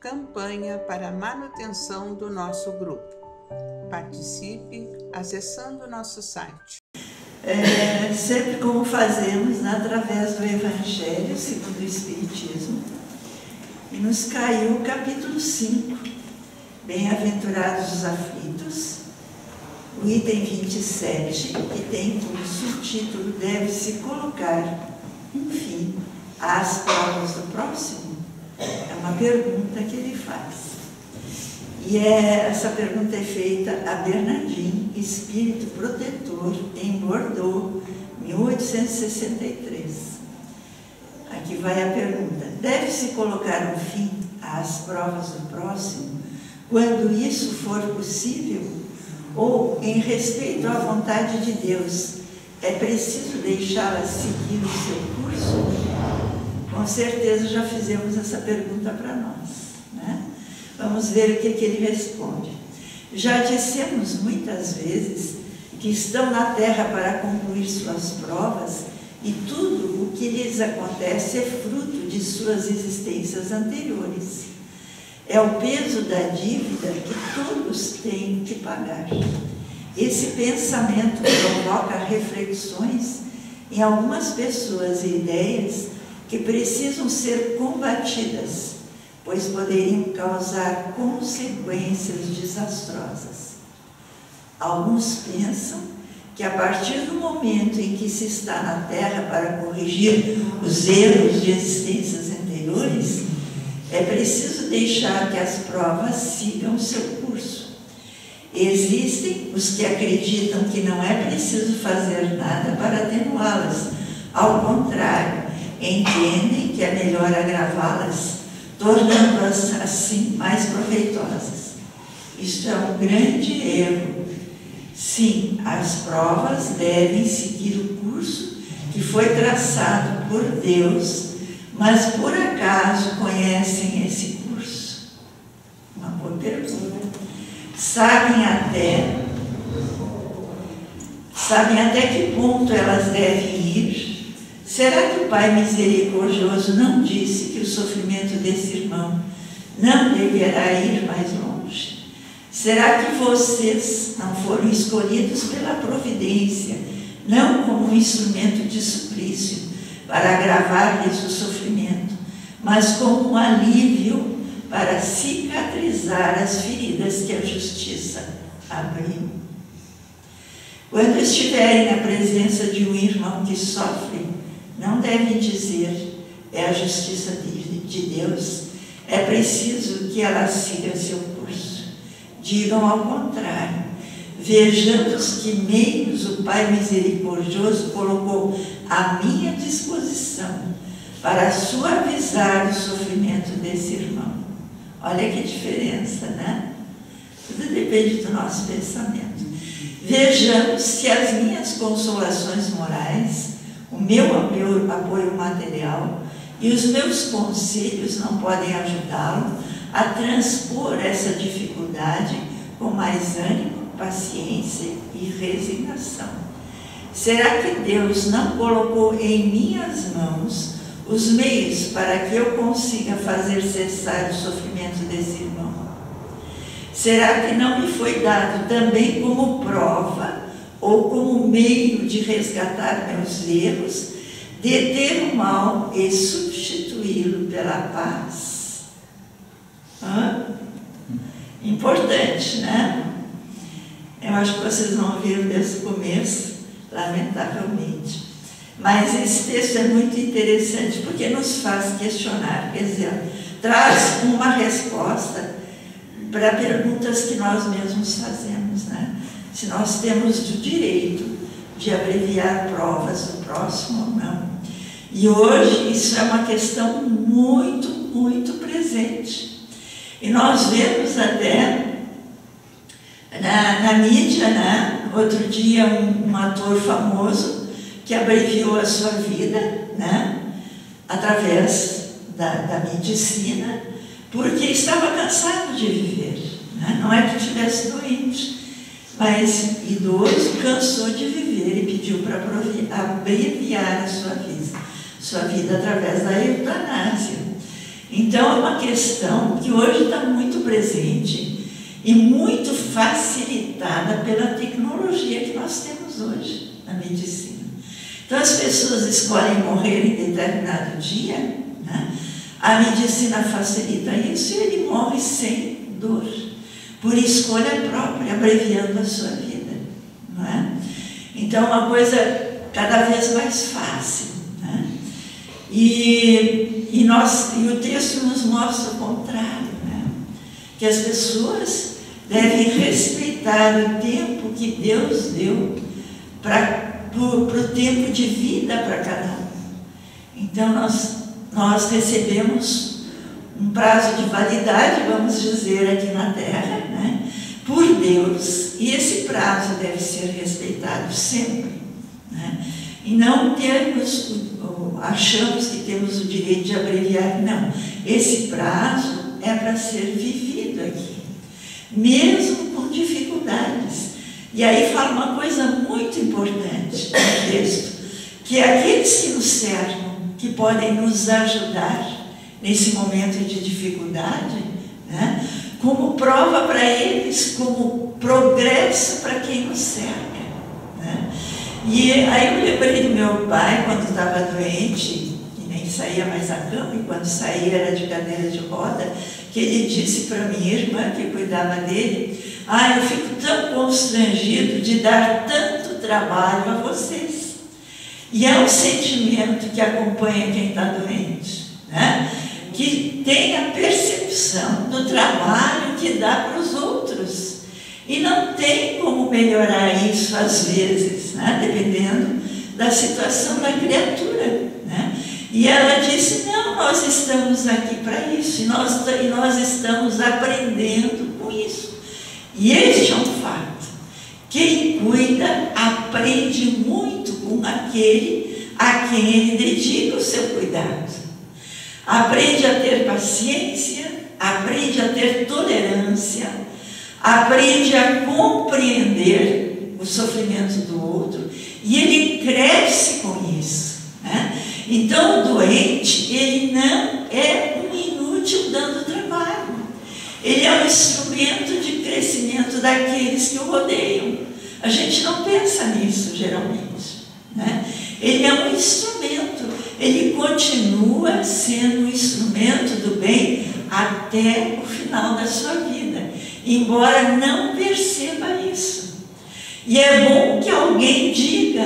campanha para a manutenção do nosso grupo. Participe acessando o nosso site. Sempre como fazemos, né, através do Evangelho segundo o Espiritismo, e nos caiu o capítulo 5, Bem-aventurados os aflitos, o item 27, que tem como subtítulo: deve-se colocar um fim às provas do próximo. É uma pergunta que ele faz. E essa pergunta é feita a Bernardin, espírito protetor, em Bordeaux, 1863. Aqui vai a pergunta: deve-se colocar um fim às provas do próximo quando isso for possível? Ou, em respeito à vontade de Deus, é preciso deixá-la seguir o seu curso? Com certeza já fizemos essa pergunta para nós, né? Vamos ver o que ele responde. Já dissemos muitas vezes que estão na Terra para concluir suas provas e tudo o que lhes acontece é fruto de suas existências anteriores. É o peso da dívida que todos têm que pagar. Esse pensamento provoca reflexões em algumas pessoas e ideias que precisam ser combatidas, pois poderiam causar consequências desastrosas. Alguns pensam que a partir do momento em que se está na Terra para corrigir os erros de existências anteriores, é preciso deixar que as provas sigam seu curso. Existem os que acreditam que não é preciso fazer nada para atenuá-las. Ao contrário, entendem que é melhor agravá-las, tornando-as assim mais proveitosas. Isto é um grande erro. Sim, as provas devem seguir o curso que foi traçado por Deus, mas por acaso conhecem esse curso? Uma boa pergunta. Sabem até que ponto elas devem ir? Será que o Pai Misericordioso não disse que o sofrimento desse irmão não deverá ir mais longe? Será que vocês não foram escolhidos pela providência, não como um instrumento de suplício para agravar-lhes o sofrimento, mas como um alívio para cicatrizar as feridas que a justiça abriu? Quando estiverem na presença de um irmão que sofre, não devem dizer: é a justiça de Deus, é preciso que ela siga seu curso. Digam ao contrário: vejamos que meios o Pai Misericordioso colocou à minha disposição para suavizar o sofrimento desse irmão. Olha que diferença, né? Tudo depende do nosso pensamento. Vejamos se as minhas consolações morais, o meu apoio material e os meus conselhos não podem ajudá-lo a transpor essa dificuldade com mais ânimo, paciência e resignação. Será que Deus não colocou em minhas mãos os meios para que eu consiga fazer cessar o sofrimento desse irmão? Será que não me foi dado também como prova ou como meio de resgatar meus erros, deter o mal e substituí-lo pela paz? Importante, né? Eu acho que vocês não ouviram desde o começo, lamentavelmente. Mas esse texto é muito interessante porque nos faz questionar, quer dizer, traz uma resposta para perguntas que nós mesmos fazemos, né? Se nós temos o direito de abreviar provas do próximo ou não. E hoje isso é uma questão muito, muito presente. E nós vemos até na mídia, né? Outro dia um ator famoso que abreviou a sua vida, né? Através da medicina, porque estava cansado de viver, né? Não é que estivesse doente, mas idoso, cansou de viver e pediu para abreviar a sua vida através da eutanásia. Então é uma questão que hoje está muito presente e muito facilitada pela tecnologia que nós temos hoje na medicina. Então as pessoas escolhem morrer em determinado dia, né? A medicina facilita isso e ele morre sem dor, por escolha própria, abreviando a sua vida, não é? Então, uma coisa cada vez mais fácil, né? E o texto nos mostra o contrário, né? Que as pessoas devem respeitar o tempo que Deus deu para o tempo de vida para cada um. Então, nós recebemos um prazo de validade, vamos dizer, aqui na Terra, né, por Deus, e esse prazo deve ser respeitado sempre, né, e não achamos que temos o direito de abreviar, não, esse prazo é para ser vivido aqui, mesmo com dificuldades. E aí fala uma coisa muito importante no texto, que aqueles que nos cercam, que podem nos ajudar nesse momento de dificuldade, né, como prova para eles, como progresso para quem nos cerca, né? E aí eu lembrei do meu pai, quando estava doente, e nem saía mais da cama, e quando saía era de cadeira de roda, que ele disse para minha irmã, que cuidava dele, eu fico tão constrangido de dar tanto trabalho a vocês. E é um sentimento que acompanha quem está doente, né? Que tem a percepção do trabalho que dá para os outros. E não tem como melhorar isso às vezes, né? Dependendo da situação da criatura, né? E ela disse, não, nós estamos aqui para isso, e nós estamos aprendendo com isso. E este é um fato. Quem cuida aprende muito com aquele a quem ele dedica o seu cuidado. Aprende a ter paciência, aprende a ter tolerância, aprende a compreender o sofrimento do outro, e ele cresce com isso, né? Então o doente, ele não é um inútil dando trabalho, ele é um instrumento de crescimento daqueles que o rodeiam. A gente não pensa nisso geralmente, né? Ele é um instrumento, ele continua sendo um instrumento do bem até o final da sua vida, embora não perceba isso. E é bom que alguém diga,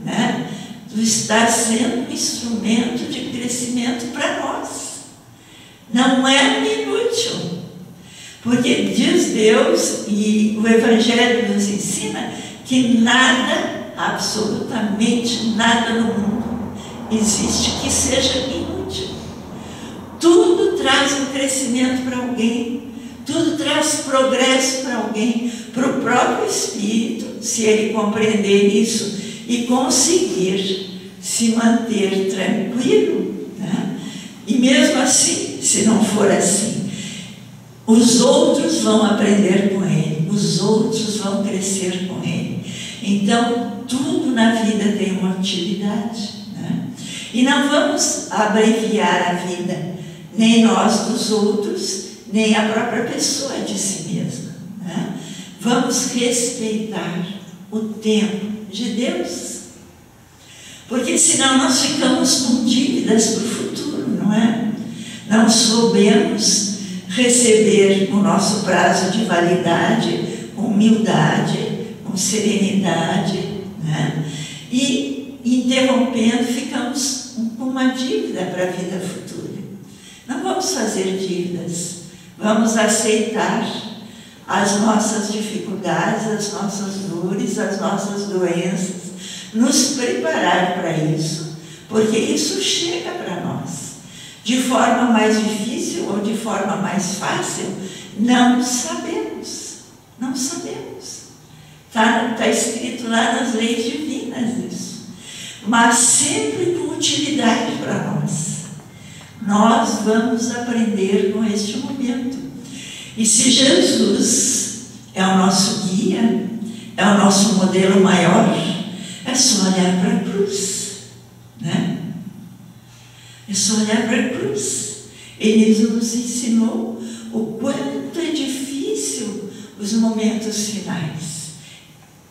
né? Tu estás sendo um instrumento de crescimento para nós. Não é um inútil. Porque diz Deus, e o Evangelho nos ensina, que nada, absolutamente nada no mundo existe que seja inútil. Tudo traz um crescimento para alguém, tudo traz progresso para alguém, para o próprio espírito, se ele compreender isso e conseguir se manter tranquilo, né? E mesmo assim, se não for assim, os outros vão aprender com ele, os outros vão crescer com ele. Então, tudo na vida tem uma utilidade, né? E não vamos abreviar a vida, nem nós dos outros, nem a própria pessoa de si mesma, né? Vamos respeitar o tempo de Deus, porque senão nós ficamos com dívidas para o futuro, não é? Não soubemos receber o nosso prazo de validade com humildade, com serenidade, né? E interrompendo, ficamos com uma dívida para a vida futura. Não vamos fazer dívidas, vamos aceitar as nossas dificuldades, as nossas dores, as nossas doenças, nos preparar para isso, porque isso chega para nós. De forma mais difícil ou de forma mais fácil, não sabemos, não sabemos. Está escrito lá nas leis divinas isso, mas sempre com utilidade para nós. Nós vamos aprender com este momento. E se Jesus é o nosso guia, é o nosso modelo maior, é só olhar para a cruz, né? É só olhar para a cruz. Ele nos ensinou o quanto é difícil os momentos finais.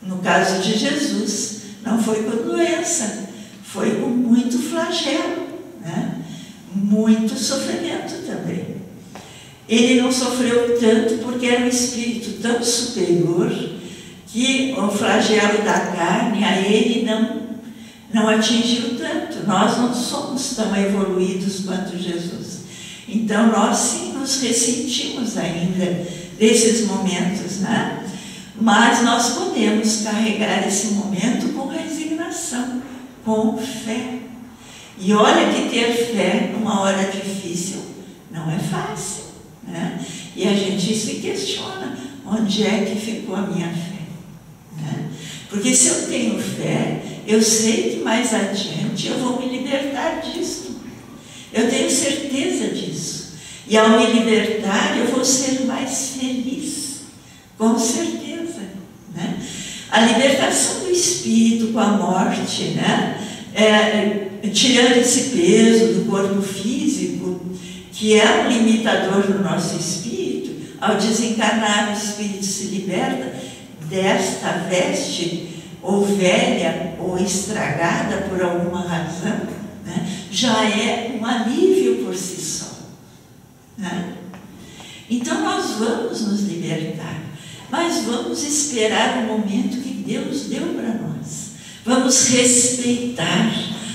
No caso de Jesus, não foi com doença, foi com muito flagelo, né? Muito sofrimento também. Ele não sofreu tanto porque era um espírito tão superior que o flagelo da carne a ele não atingiu tanto. Nós não somos tão evoluídos quanto Jesus. Então nós sim nos ressentimos ainda desses momentos, né? Mas nós podemos carregar esse momento com resignação, com fé. E olha que ter fé numa hora difícil não é fácil, né? E a gente se questiona, onde é que ficou a minha fé? Né? Porque se eu tenho fé, eu sei que mais adiante eu vou me libertar disso. Eu tenho certeza disso. E ao me libertar, eu vou ser mais feliz, com certeza, né? A libertação do espírito com a morte, né? Tirando esse peso do corpo físico, que é um limitador do nosso espírito, ao desencarnar o espírito se liberta desta veste, ou velha, ou estragada por alguma razão, né? Já é um alívio por si só, né? Então nós vamos nos libertar, mas vamos esperar o momento que Deus deu para nós. Vamos respeitar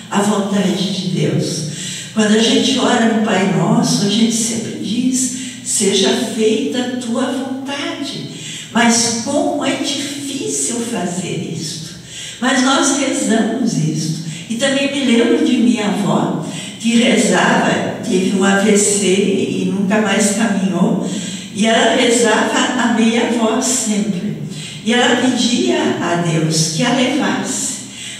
a vontade de Deus. Quando a gente ora no Pai Nosso, a gente sempre diz: seja feita a tua vontade. Mas como é difícil fazer isto. Mas nós rezamos isto. E também me lembro de minha avó, que rezava, teve um AVC e nunca mais caminhou, e ela rezava a meia voz sempre. E ela pedia a Deus que a levasse.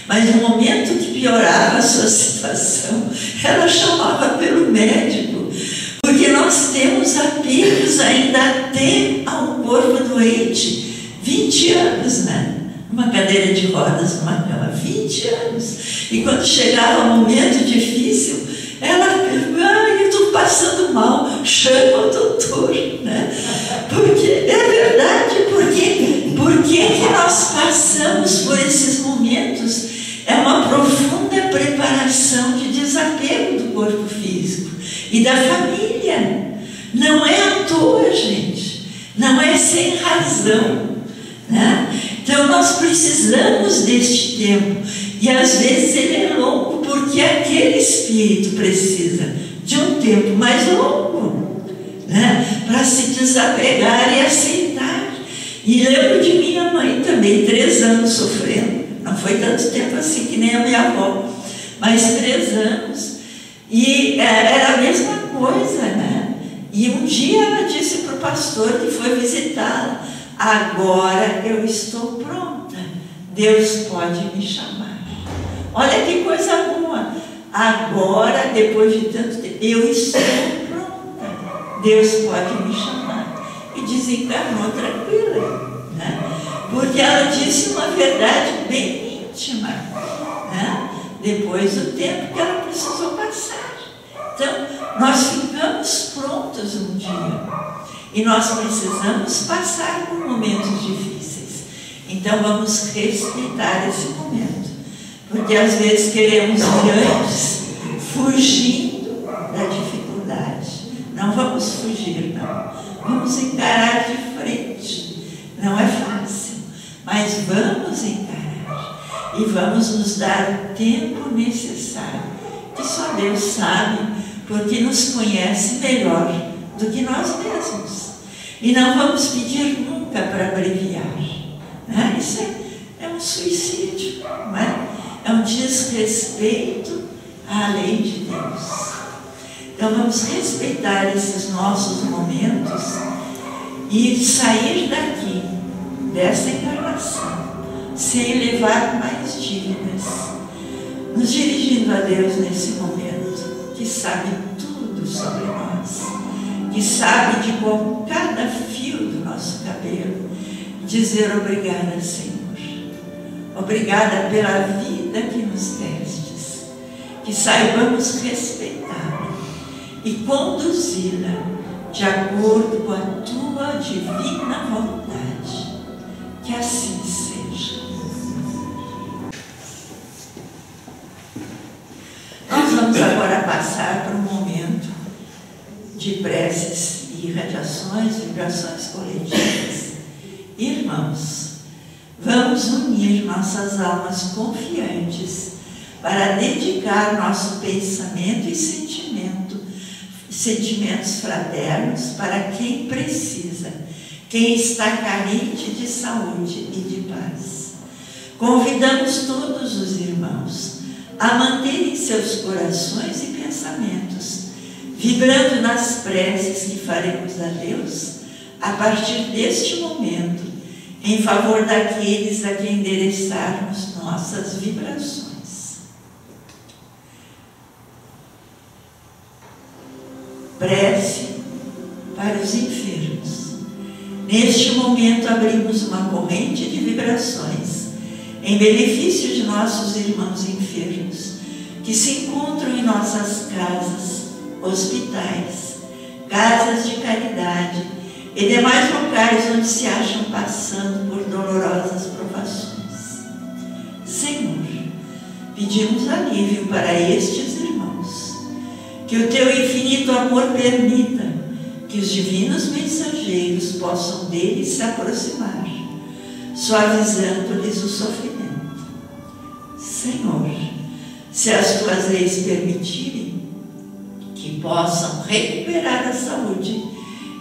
Mas no momento que piorava a sua situação, ela chamava pelo médico, porque nós temos apegos ainda até ao corpo doente. 20 anos, né? Uma cadeira de rodas, numa cama, 20 anos. E quando chegava um momento difícil, ela, eu estou passando mal, chama o doutor, né? Porque é verdade, porque que nós passamos por esses momentos? É uma profunda preparação de desapego do corpo físico e da família. Não é à toa, gente. Não é sem razão, né? Então nós precisamos deste tempo. E às vezes ele é longo, porque aquele espírito precisa de um tempo mais longo, né? Para se desapegar e aceitar. E lembro de minha mãe também, 3 anos sofrendo. Não foi tanto tempo assim que nem a minha avó, mas 3 anos. E era a mesma coisa, né? E um dia ela disse para o pastor que foi visitá-la: agora eu estou pronta, Deus pode me chamar. Olha que coisa boa. Agora, depois de tanto tempo, eu estou pronta, Deus pode me chamar. E desencarnou tranquila, né? Porque ela disse uma verdade bem íntima, né? Depois do tempo que ela precisou passar. Então, nós ficamos prontos um dia. E nós precisamos passar por momentos difíceis. Então, vamos respeitar esse momento. Porque às vezes queremos ir antes, fugindo da dificuldade. Não vamos fugir, não. Vamos encarar de frente. Não é fácil, mas vamos encarar. E vamos nos dar o tempo necessário, que só Deus sabe, porque nos conhece melhor do que nós mesmos. E não vamos pedir nunca para abreviar, né? Isso é um suicídio, não é? É um desrespeito à lei de Deus. Então vamos respeitar esses nossos momentos e sair daqui, dessa encarnação, sem levar mais dívidas, nos dirigindo a Deus nesse momento, que sabe tudo sobre nós, que sabe de como cada fio do nosso cabelo, dizer obrigada, Senhor. Obrigada pela vida que nos destes, que saibamos respeitar e conduzi-la de acordo com a tua divina vontade. Que assim seja. Nós vamos agora passar para um momento de preces e irradiações, vibrações coletivas. Irmãos, vamos unir nossas almas confiantes para dedicar nosso pensamento e sentimentos fraternos para quem precisa, quem está carente de saúde e de paz. Convidamos todos os irmãos a manterem seus corações e pensamentos vibrando nas preces que faremos a Deus a partir deste momento, em favor daqueles a quem endereçarmos nossas vibrações. Prece para os enfermos. Neste momento abrimos uma corrente de vibrações em benefício de nossos irmãos enfermos que se encontram em nossas casas, hospitais, casas de caridade e demais locais onde se acham passando por dolorosas provações. Senhor, pedimos alívio para estes irmãos. Que o teu infinito amor permita que os divinos mensageiros possam deles se aproximar, suavizando-lhes o sofrimento. Senhor, se as tuas leis permitirem, que possam recuperar a saúde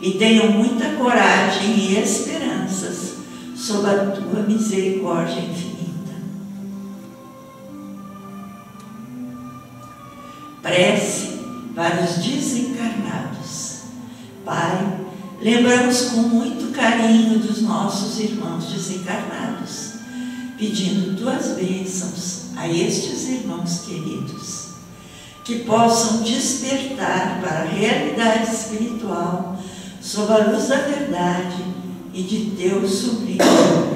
e tenham muita coragem e esperanças sob a tua misericórdia infinita. Prece para os desencarnados. Pai, lembramos com muito carinho dos nossos irmãos desencarnados, pedindo tuas bênçãos a estes irmãos queridos, que possam despertar para a realidade espiritual sob a luz da verdade e de teu sublime amor.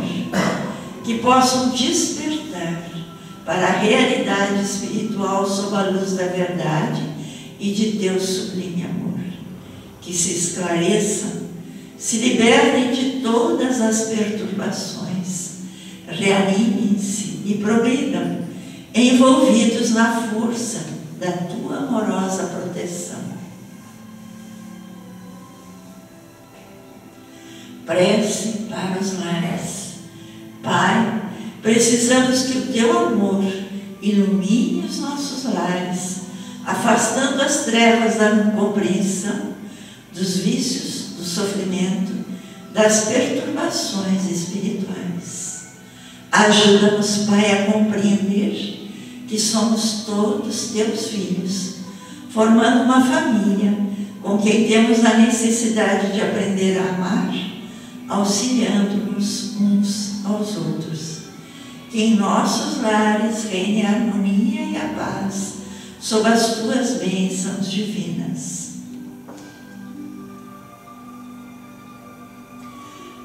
Que possam despertar para a realidade espiritual sob a luz da verdade e de teu sublime amor. Que se esclareçam, se libertem de todas as perturbações, reanimem-se e progridam, envolvidos na força da tua amorosa proteção. Prece para os lares. Pai, precisamos que o teu amor ilumine os nossos lares, afastando as trevas da incompreensão, dos vícios, do sofrimento, das perturbações espirituais. Ajuda-nos, Pai, a compreender que somos todos teus filhos, formando uma família com quem temos a necessidade de aprender a amar, auxiliando-nos uns aos outros. Que em nossos lares reine a harmonia e a paz, sob as tuas bênçãos divinas.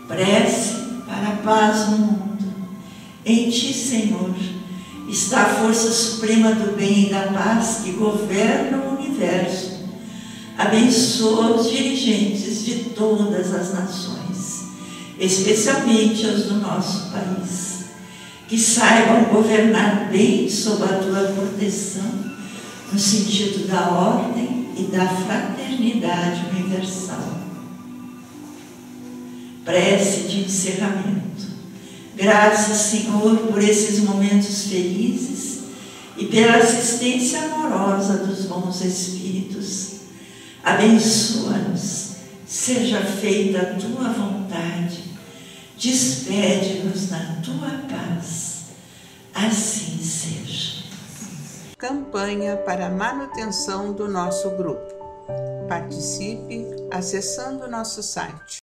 Prece para a paz no mundo. Em ti, Senhor, está a força suprema do bem e da paz que governa o universo. Abençoa os dirigentes de todas as nações, especialmente os do nosso país, que saibam governar bem sob a tua proteção, no sentido da ordem e da fraternidade universal. Prece de encerramento. Graças, Senhor, por esses momentos felizes e pela assistência amorosa dos bons espíritos. Abençoa-nos, seja feita a tua vontade, despede-nos na tua paz. Assim seja. Campanha para a manutenção do nosso grupo. Participe acessando nosso site